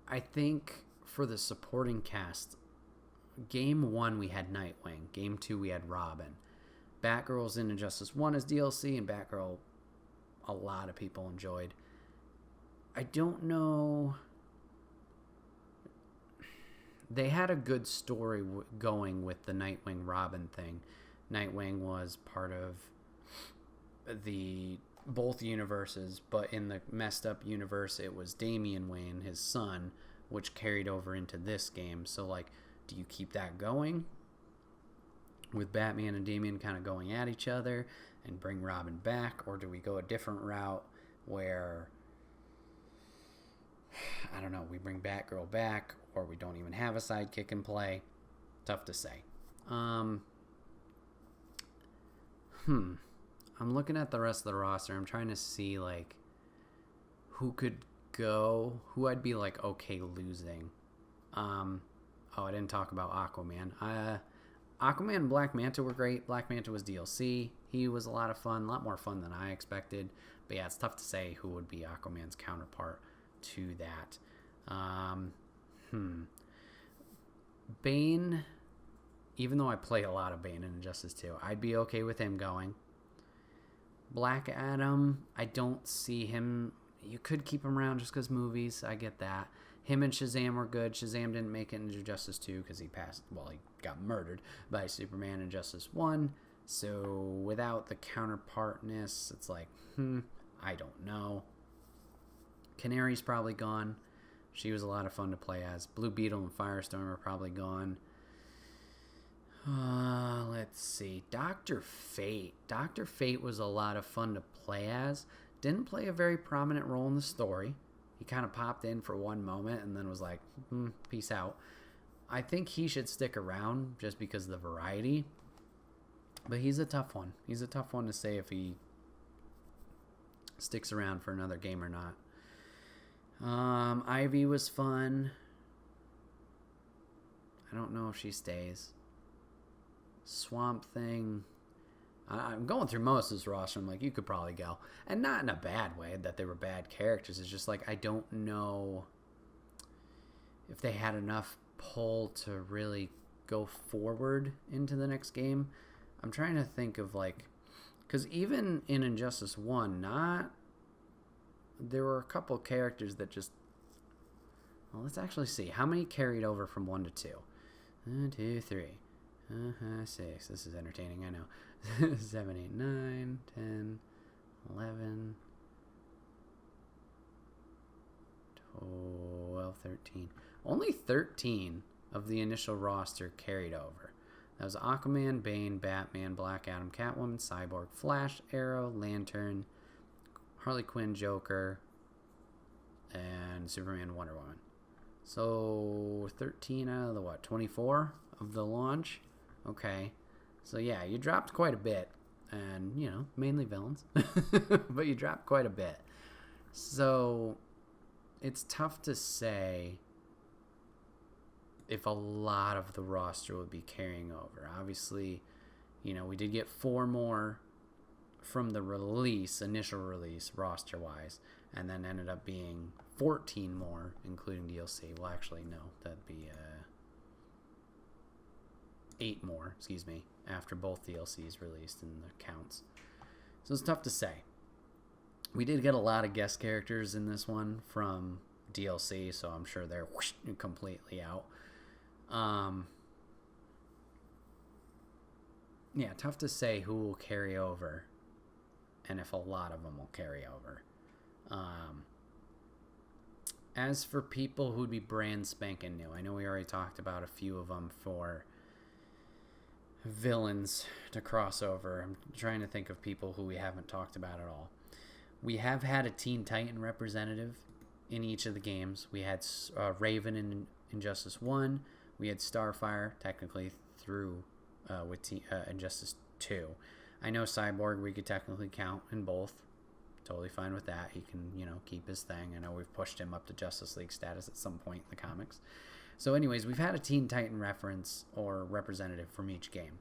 I think for the supporting cast, Game 1 we had Nightwing. Game 2 we had Robin. Batgirl's in Injustice 1 as DLC, and Batgirl a lot of people enjoyed. I don't know... They had a good story going with the Nightwing Robin thing. Nightwing was part of both universes, but in the messed up universe, it was Damian Wayne, his son, which carried over into this game. So, like, do you keep that going with Batman and Damian kind of going at each other and bring Robin back, or do we go a different route where, I don't know, we bring Batgirl back, or we don't even have a sidekick in play? Tough to say. I'm looking at the rest of the roster. I'm trying to see, like, who could go, who I'd be, like, okay losing. I didn't talk about Aquaman. Aquaman and Black Manta were great. Black Manta was DLC. He was a lot of fun, a lot more fun than I expected. But yeah, it's tough to say who would be Aquaman's counterpart to that. Bane, even though I play a lot of Bane in Injustice 2, I'd be okay with him going. Black Adam, I don't see him. You could keep him around just because movies. I get that. Him and Shazam were good. Shazam didn't make it into Injustice 2 because he got murdered by Superman in Injustice 1. So without the counterpartness, it's like, I don't know. Canary's probably gone. She was a lot of fun to play as. Blue Beetle and Firestorm are probably gone. Let's see. Dr. Fate. Dr. Fate was a lot of fun to play as. Didn't play a very prominent role in the story. He kind of popped in for one moment and then was like, peace out. I think he should stick around just because of the variety. But he's a tough one. He's a tough one to say if he sticks around for another game or not. Ivy was fun. I don't know if she stays. Swamp Thing. I'm going through most of this roster. I'm like, you could probably go. And not in a bad way that they were bad characters. It's just like, I don't know if they had enough pull to really go forward into the next game. I'm trying to think of, like, because even in Injustice 1, not there were a couple characters that just... Well, let's actually see. How many carried over from 1 to 2? 1, 2, 3. 6. This is entertaining, I know. 7, 8, 9, 10, 11, 12, 13. Only 13 of the initial roster carried over. That was Aquaman, Bane, Batman, Black Adam, Catwoman, Cyborg, Flash, Arrow, Lantern, Harley Quinn, Joker, and Superman, Wonder Woman. So 13 out of the 24 of the launch? Okay. So yeah, you dropped quite a bit. And, mainly villains. But you dropped quite a bit. So it's tough to say if a lot of the roster would be carrying over. Obviously, we did get 4 more from the initial release, roster-wise, and then ended up being 14 more, including DLC. Well, actually, no, that'd be 8 more, after both DLCs released in the counts. So it's tough to say. We did get a lot of guest characters in this one from DLC, so I'm sure they're completely out. Yeah, tough to say who will carry over and if a lot of them will carry over. As for people who'd be brand spanking new, I know we already talked about a few of them for villains to cross over. I'm trying to think of people who we haven't talked about at all. We have had a Teen Titan representative in each of the games. We had Raven in Injustice 1. We had Starfire, technically, through with Injustice 2. I know Cyborg we could technically count in both. Totally fine with that. He can, keep his thing. I know we've pushed him up to Justice League status at some point in the comics. So anyways, we've had a Teen Titan reference or representative from each game.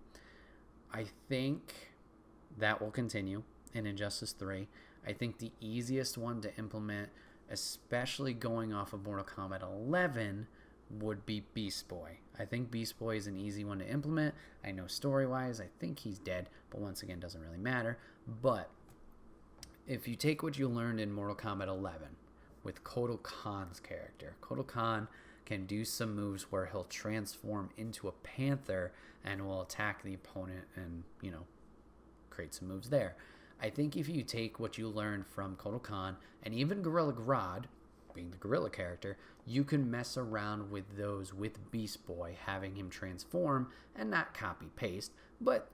I think that will continue in Injustice 3. I think the easiest one to implement, especially going off of Mortal Kombat 11, would be Beast Boy. I think Beast Boy is an easy one to implement. I know story-wise, I think he's dead, but once again, doesn't really matter. But if you take what you learned in Mortal Kombat 11 with Kotal Khan's character, Kotal Khan can do some moves where he'll transform into a panther and will attack the opponent and, create some moves there. I think if you take what you learned from Kotal Khan and even Gorilla Grodd, being the gorilla character, you can mess around with those with Beast Boy, having him transform and not copy-paste, but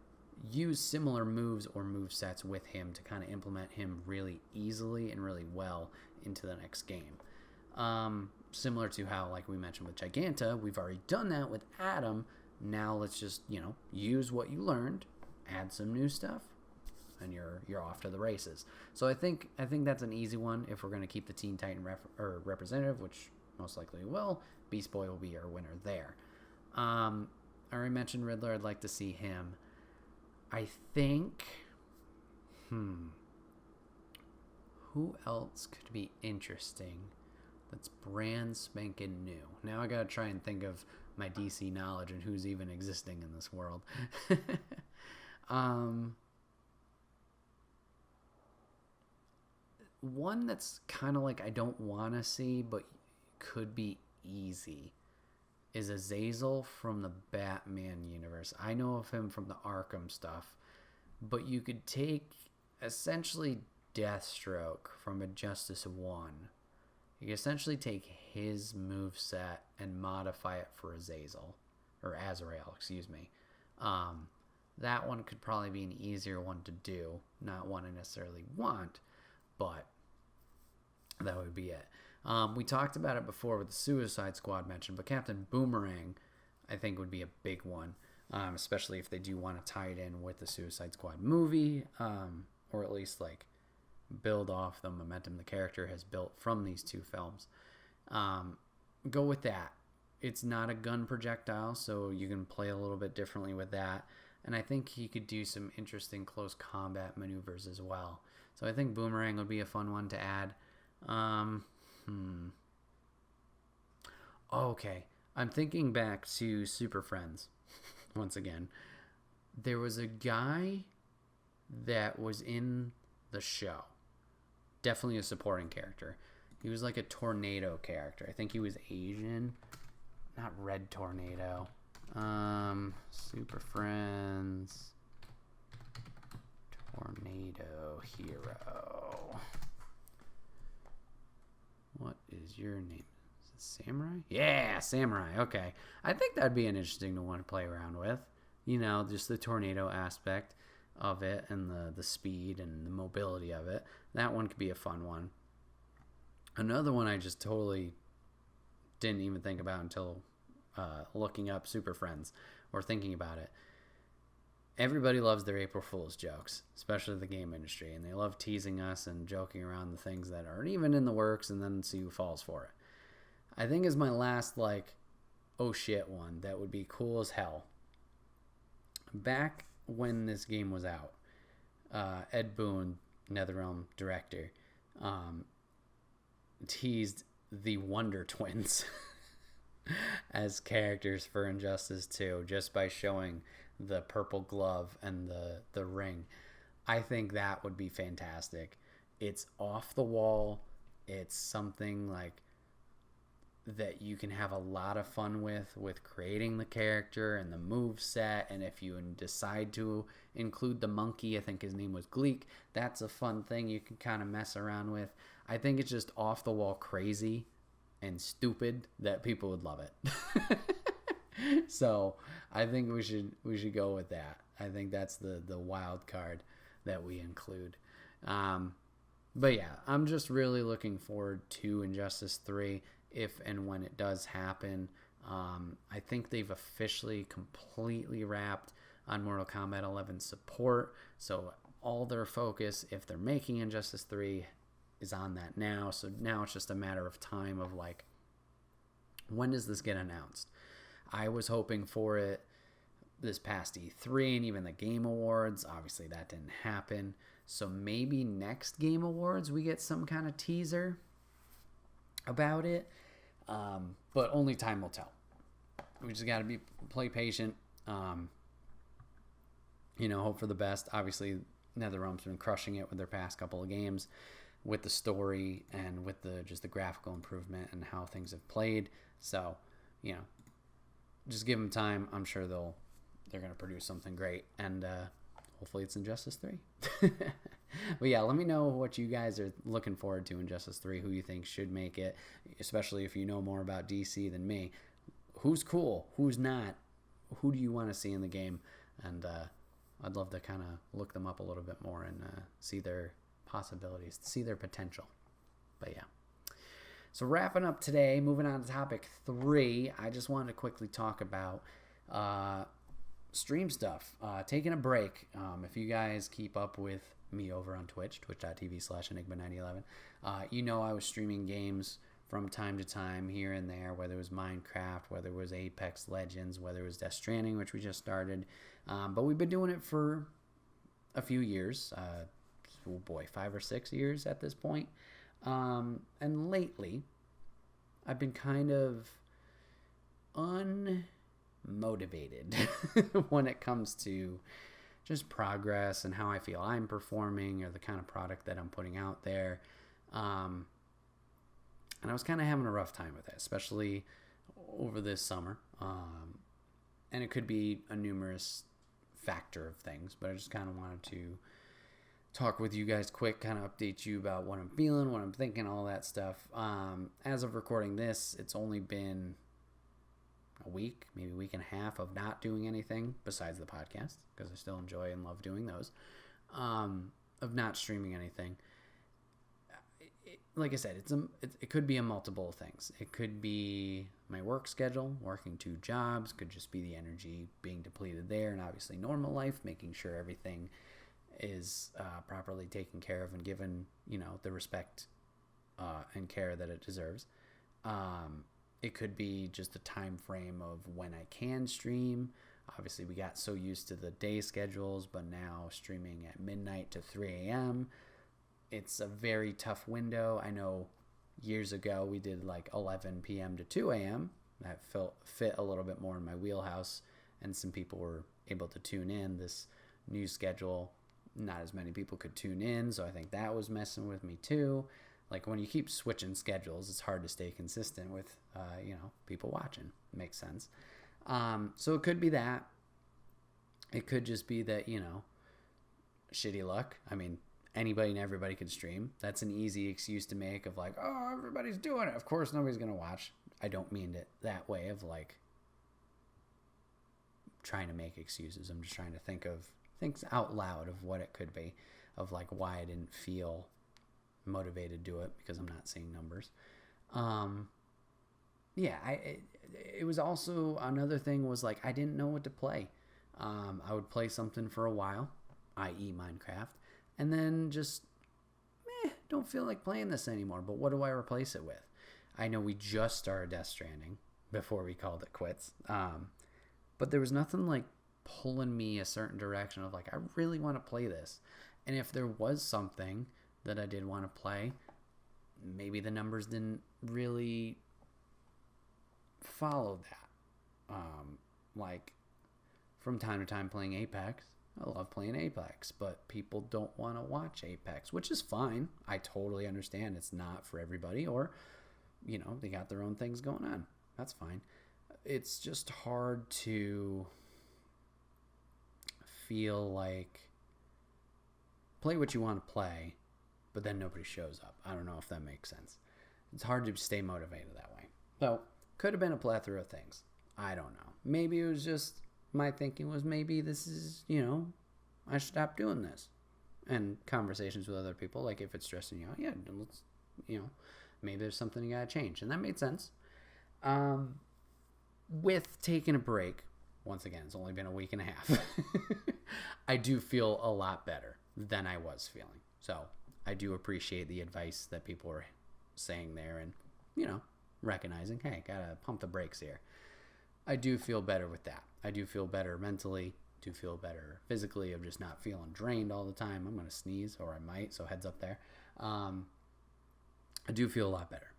use similar moves or movesets with him to kind of implement him really easily and really well into the next game. Similar to how, like we mentioned with Giganta, we've already done that with Adam. Now let's just, use what you learned, add some new stuff, and you're off to the races. So I think that's an easy one if we're going to keep the Teen Titan representative, which most likely we will. Beast Boy will be our winner there. I already mentioned Riddler. I'd like to see him. I think, who else could be interesting that's brand spanking new? Now I gotta try and think of my DC knowledge and who's even existing in this world. One that's kind of like I don't want to see, but could be easy, is Azazel from the Batman universe. I know of him from the Arkham stuff, but you could take essentially Deathstroke from Injustice 1. You could essentially take his moveset and modify it for Azazel, or Azrael, excuse me. That one could probably be an easier one to do, not one I necessarily want, but that would be it. We talked about it before with the Suicide Squad mentioned, but Captain Boomerang, I think, would be a big one, especially if they do want to tie it in with the Suicide Squad movie, or at least build off the momentum the character has built from these two films. Go with that. It's not a gun projectile, so you can play a little bit differently with that. And I think he could do some interesting close combat maneuvers as well. So I think Boomerang would be a fun one to add. Okay. I'm thinking back to Super Friends once again. There was a guy that was in the show. definitely a supporting character. He was like a tornado character. I think he was Asian. Not Red Tornado. Super Friends. Tornado Hero. What is your name? Is it Samurai? Yeah, Samurai. Okay. I think that'd be an interesting one to play around with. You know, just the tornado aspect of it and the speed and the mobility of it. That one could be a fun one. Another one I just totally didn't even think about until looking up Super Friends or thinking about it. Everybody loves their April Fool's jokes, especially the game industry, and they love teasing us and joking around the things that aren't even in the works and then see who falls for it. I think is my last, oh shit one that would be cool as hell. Back when this game was out, Ed Boon, NetherRealm director, teased the Wonder Twins as characters for Injustice 2 just by showing the purple glove and the ring. I think that would be fantastic. It's off the wall. It's something that you can have a lot of fun with creating the character and the move set. And if you decide to include the monkey, I think his name was Gleek, that's a fun thing you can kind of mess around with. I think it's just off the wall crazy and stupid that people would love it. So I think we should go with that. I think that's the wild card that we include. But yeah, I'm just really looking forward to Injustice 3 if and when it does happen. I think they've officially completely wrapped on Mortal Kombat 11 support. So all their focus, if they're making Injustice 3, is on that now. So now it's just a matter of time of when does this get announced? I was hoping for it this past E3 and even the Game Awards. Obviously that didn't happen. So maybe next Game Awards we get some kind of teaser about it. But only time will tell. We just got to play patient. Hope for the best. Obviously, NetherRealm's been crushing it with their past couple of games, with the story and with the graphical improvement and how things have played. So, just give them time. I'm sure they're going to produce something great, and hopefully it's Injustice 3. But yeah, let me know what you guys are looking forward to in Injustice 3, who you think should make it, especially if you know more about DC than me. Who's cool? Who's not? Who do you want to see in the game? And I'd love to kind of look them up a little bit more and see their possibilities, see their potential. But yeah. So wrapping up today, moving on to topic 3, I just wanted to quickly talk about stream stuff. Taking a break. If you guys keep up with me over on Twitch, twitch.tv/enigma9011, I was streaming games from time to time here and there, whether it was Minecraft, whether it was Apex Legends, whether it was Death Stranding, which we just started. But we've been doing it for a few years. 5 or 6 years at this point. And lately, I've been kind of unmotivated when it comes to just progress and how I feel I'm performing or the kind of product that I'm putting out there. And I was kind of having a rough time with it, especially over this summer. And it could be a numerous factor of things, but I just kind of wanted to talk with you guys quick, kind of update you about what I'm feeling, what I'm thinking, all that stuff. As of recording this, it's only been a week, maybe a week and a half of not doing anything besides the podcast, because I still enjoy and love doing those, of not streaming anything. Like I said, it could be a multiple things. It could be my work schedule, working 2 jobs, could just be the energy being depleted there, and obviously normal life, making sure everything is properly taken care of and given, the respect and care that it deserves. It could be just the time frame of when I can stream. Obviously, we got so used to the day schedules, but now streaming at midnight to 3 a.m., it's a very tough window. I know years ago we did 11 p.m. to 2 a.m. That fit a little bit more in my wheelhouse, and some people were able to tune in. This new schedule not as many people could tune in, so I think that was messing with me too. Like when you keep switching schedules, it's hard to stay consistent with, people watching. Makes sense. So it could be that. It could just be that, shitty luck. I mean, anybody and everybody can stream. That's an easy excuse to make of like, oh, everybody's doing it. Of course, nobody's going to watch. I don't mean it that way of like trying to make excuses. I'm just trying to think of things out loud of what it could be, of like why I didn't feel motivated to do it because I'm not seeing numbers. It was also another thing was like I didn't know what to play. I would play something for a while, i.e. Minecraft, and then just don't feel like playing this anymore. But what do I replace it with? I know we just started Death Stranding before we called it quits. But there was nothing like pulling me a certain direction of like, I really want to play this. And if there was something that I did want to play, maybe the numbers didn't really follow that. Like from time to time playing Apex, I love playing Apex, but people don't want to watch Apex, which is fine. I totally understand it's not for everybody, or, they got their own things going on. That's fine. It's just hard to feel like play what you want to play, but then nobody shows up. I don't know if that makes sense. It's hard to stay motivated that way. So, could have been a plethora of things. I don't know. Maybe it was just my thinking was maybe this is, I should stop doing this. And conversations with other people, like if it's stressing you out, yeah, let's, maybe there's something you gotta change. And that made sense. With taking a break, once again, it's only been a week and a half. I do feel a lot better than I was feeling. So I do appreciate the advice that people were saying there and, recognizing, hey, gotta pump the brakes here. I do feel better with that. I do feel better mentally, do feel better physically of just not feeling drained all the time. I'm going to sneeze, or I might, so heads up there. I do feel a lot better.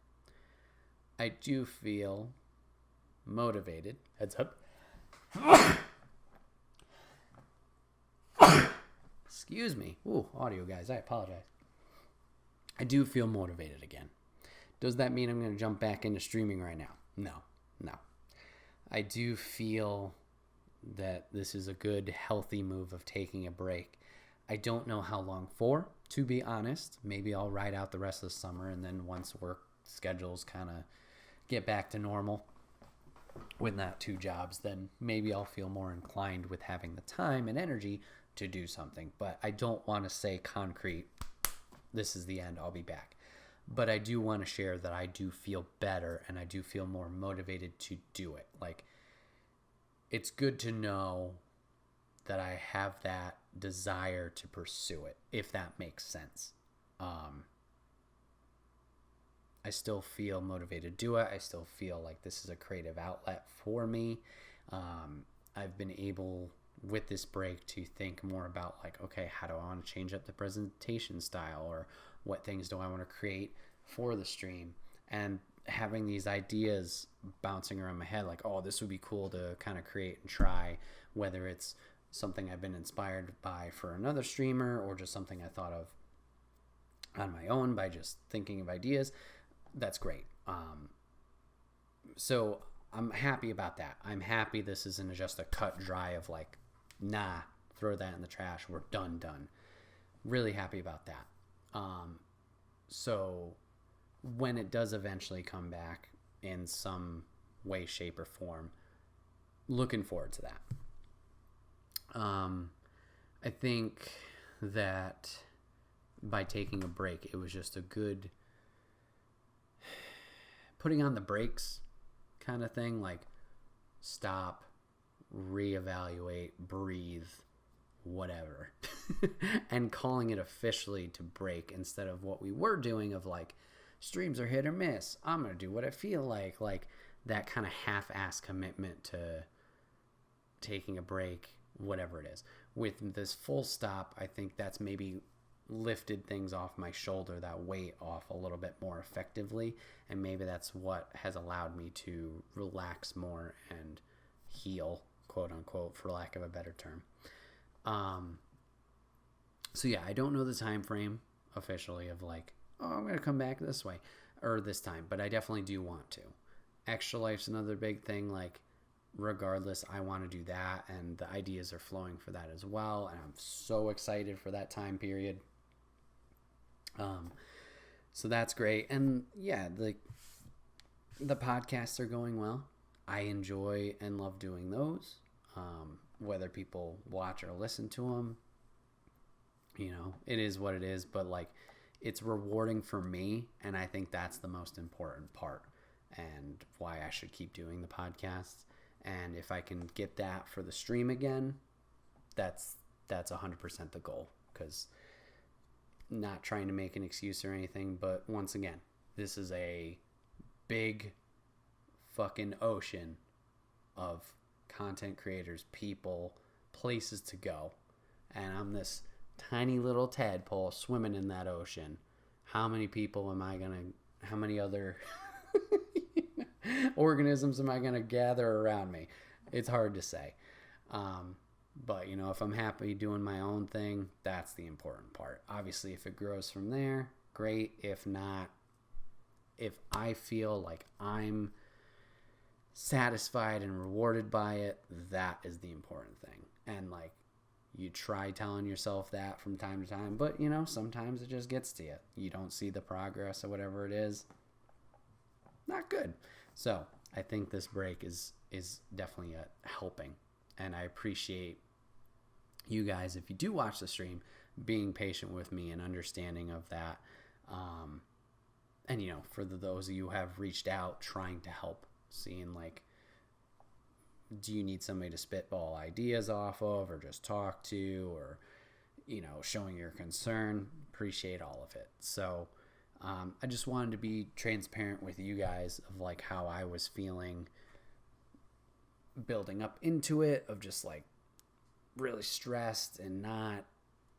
I do feel motivated. Heads up. Excuse me. Ooh, audio guys, I apologize. I do feel motivated again. Does that mean I'm going to jump back into streaming right now? No. I do feel that this is a good, healthy move of taking a break. I don't know how long for, to be honest. Maybe I'll ride out the rest of the summer, and then once work schedules kind of get back to normal with not 2 jobs, then maybe I'll feel more inclined with having the time and energy to do something. But I don't want to say concrete, this is the end, I'll be back. But I do want to share that I do feel better and I do feel more motivated to do it. Like, it's good to know that I have that desire to pursue it, if that makes sense. I still feel motivated to do it. I still feel like this is a creative outlet for me. I've been able, with this break, to think more about like, okay, how do I want to change up the presentation style, or what things do I want to create for the stream? And having these ideas bouncing around my head, like, oh, this would be cool to kind of create and try, whether it's something I've been inspired by for another streamer or just something I thought of on my own by just thinking of ideas. That's great. So I'm happy about that. I'm happy this isn't just a cut dry of like, nah, throw that in the trash, we're done. Really happy about that. So when it does eventually come back in some way, shape, or form, looking forward to that. I think that by taking a break, it was just a good putting on the brakes kind of thing, like stop, reevaluate, breathe, whatever, and calling it officially to break instead of what we were doing of like, streams are hit or miss, I'm going to do what I feel like that kind of half-ass commitment to taking a break, whatever it is. With this full stop, I think that's maybe lifted things off my shoulder, that weight off a little bit more effectively, and maybe that's what has allowed me to relax more and heal, quote unquote, for lack of a better term. So yeah, I don't know the time frame officially of like, oh, I'm going to come back this way or this time, but I definitely do want to. Extra Life's another big thing. Like, regardless, I want to do that, and the ideas are flowing for that as well, and I'm so excited for that time period. So that's great. And yeah, the podcasts are going well. I enjoy and love doing those. Whether people watch or listen to them, you know, it is what it is, but like, it's rewarding for me, and I think that's the most important part and why I should keep doing the podcasts. And if I can get that for the stream again, that's 100% the goal, because not trying to make an excuse or anything, but once again, this is a big fucking ocean of content creators, people, places to go, and I'm this tiny little tadpole swimming in that ocean. How many people am I gonna, how many other organisms am I gonna gather around me? It's hard to say. But, you know, if I'm happy doing my own thing, that's the important part. Obviously, if it grows from there, great. If not, if I feel like I'm satisfied and rewarded by it, that is the important thing. And, like, you try telling yourself that from time to time, but, you know, sometimes it just gets to you. You don't see the progress or whatever it is. Not good. So, I think this break is definitely helping. And I appreciate you guys, if you do watch the stream, being patient with me and understanding of that. And, you know, for those of you who have reached out trying to help, seeing like, do you need somebody to spitball ideas off of, or just talk to, or, you know, showing your concern, appreciate all of it. So I just wanted to be transparent with you guys of like how I was feeling building up into it, of just like really stressed and not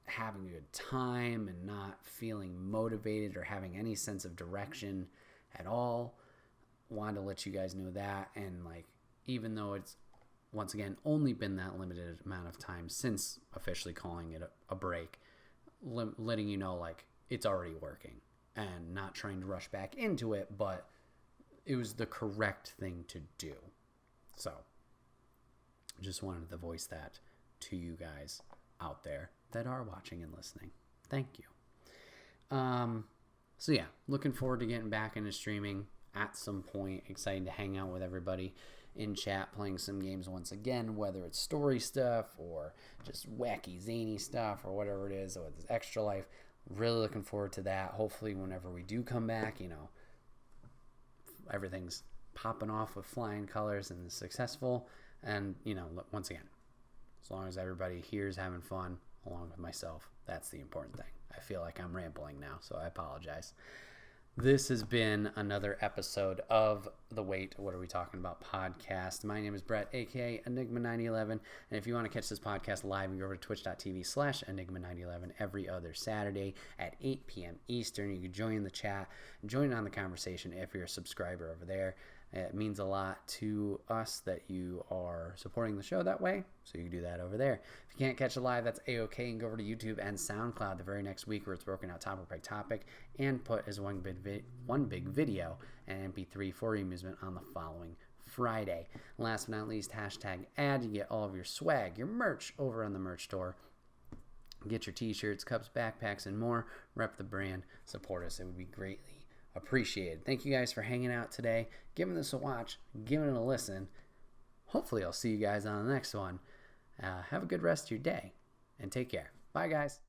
having a good time and not feeling motivated or having any sense of direction at all. Wanted to let you guys know that. And like, even though it's once again only been that limited amount of time since officially calling it a break, letting you know like it's already working, and not trying to rush back into it, but it was the correct thing to do. So just wanted to voice that to you guys out there that are watching and listening. Thank you. So yeah, looking forward to getting back into streaming at some point. Excited to hang out with everybody in chat, playing some games once again, whether it's story stuff or just wacky, zany stuff or whatever it is, or this Extra Life. Really looking forward to that. Hopefully whenever we do come back, you know, everything's popping off with flying colors and is successful. And, you know, once again, as long as everybody here is having fun along with myself, that's the important thing. I feel like I'm rambling now, so I apologize. This has been another episode of the Wait, What Are We Talking About podcast. My name is Bret, aka Enigma9011. And if you want to catch this podcast live, you go over to twitch.tv/Enigma9011 every other Saturday at 8 p.m. Eastern. You can join the chat, join on the conversation if you're a subscriber over there. It means a lot to us that you are supporting the show that way, so you can do that over there. If you can't catch it live, that's A-OK. You can go over to YouTube and SoundCloud the very next week, where it's broken out topic by topic and put as one big video and MP3 for your amusement on the following Friday. Last but not least, #ad. You get all of your swag, your merch over on the merch store. Get your t-shirts, cups, backpacks, and more. Rep the brand. Support us. It would be greatly appreciated. Thank you guys for hanging out today, giving this a watch, giving it a listen. Hopefully I'll see you guys on the next one. Have a good rest of your day, and take care. Bye, guys.